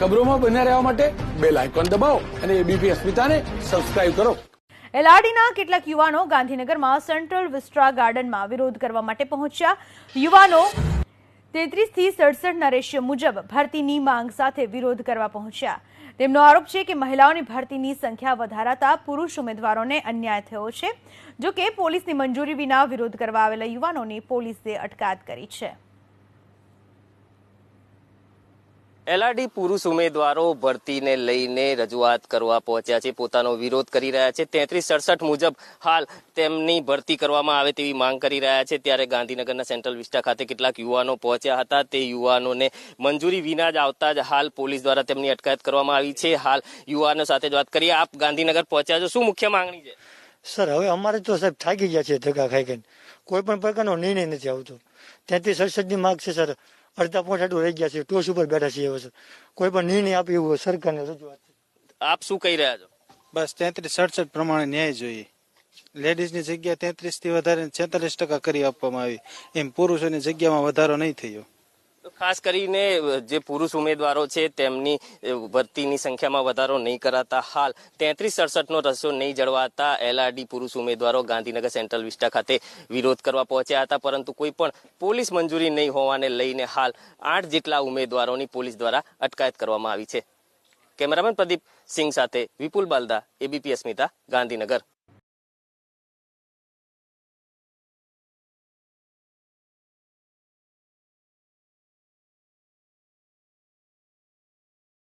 ખબરોમાં બન્યા રહેવા માટે બેલ આઇકોન દબાવો અને એબીપી અસ્મિતાને સબસ્ક્રાઇબ કરો. એલઆરડીના કેટલાક યુવાનો ગાંધીનગરમાં સેન્ટ્રલ વિસ્ટ્રા ગાર્ડનમાં વિરોધ કરવા માટે પહોંચ્યા. યુવાનો 33 થી 67ના રેશિયો મુજબ ભરતીની માંગ સાથે વિરોધ કરવા પહોંચ્યા. તેમનો આરોપ છે કે મહિલાઓની ભરતીની સંખ્યા વધારાતા પુરુષ ઉમેદવારોને અન્યાય થયો છે. જો કે પોલીસની મંજૂરી વિના વિરોધ કરવા આવેલા યુવાનોની પોલીસે અટકાયત કરી છે. એલઆરડી પુરુષ ઉમેદવારો ભરતીને લઈને રજૂઆત કરવા પહોંચ્યા છે, પોતાનો વિરોધ કરી રહ્યા છે. 33-67 મુજબ હાલ તેમની ભરતી કરવામાં આવે તેવી માંગ કરી રહ્યા છે. ત્યારે ગાંધીનગરના સેન્ટ્રલ વિસ્ટા ખાતે કેટલાક યુવાનો પહોંચ્યા હતા. તે યુવાનોને મંજૂરી વિના જ આવતા જ હાલ પોલીસ દ્વારા તેમની અટકાયત કરવામાં આવી છે. હાલ યુવાનો સાથે વાત કરીએ. આપ ગાંધીનગર પહોંચ્યા છો, શું મુખ્ય માંગણી છે? સર, હવે અમારે તો સાહેબ થાકી ગયા છે ધક્કા ખાઈ ખાઈને. કોઈ પણ પ્રકારનો નિર્ણય નથી આવતો. 33-67ની માંગ છે સર. અડધા પોઠાટું રહી ગયા છે, ટોચ ઉપર બેઠા છીએ. હવે કોઈ પણ નિર્ણય આપે એવું સરકારને રજૂઆત. આપ શું કહી રહ્યા છો? બસ 33-67 પ્રમાણે ન્યાય જોઈએ. લેડીઝની જગ્યા 33 થી વધારે 46% કરી આપવામાં આવી, એમ પુરુષોની જગ્યામાં વધારો નહીં થયો. ખાસ કરીને જે પુરુષ ઉમેદવારો છે તેમની ભરતીની સંખ્યામાં વધારો નહીં કરાતા હાલ 33-67નો રસ્તો નહીં જળવાતા એલઆરડી પુરુષ ઉમેદવારો ગાંધીનગર સેન્ટ્રલ વિસ્ટા ખાતે વિરોધ કરવા પહોંચ્યા હતા. પરંતુ કોઈ પણ પોલીસ મંજૂરી નહીં હોવાને લઈને હાલ 8 જેટલા ઉમેદવારોની પોલીસ દ્વારા અટકાયત કરવામાં આવી છે. કેમેરામેન પ્રદીપ સિંહ સાથે વિપુલ બાલદા, એબીપી અસ્મિતા, ગાંધીનગર.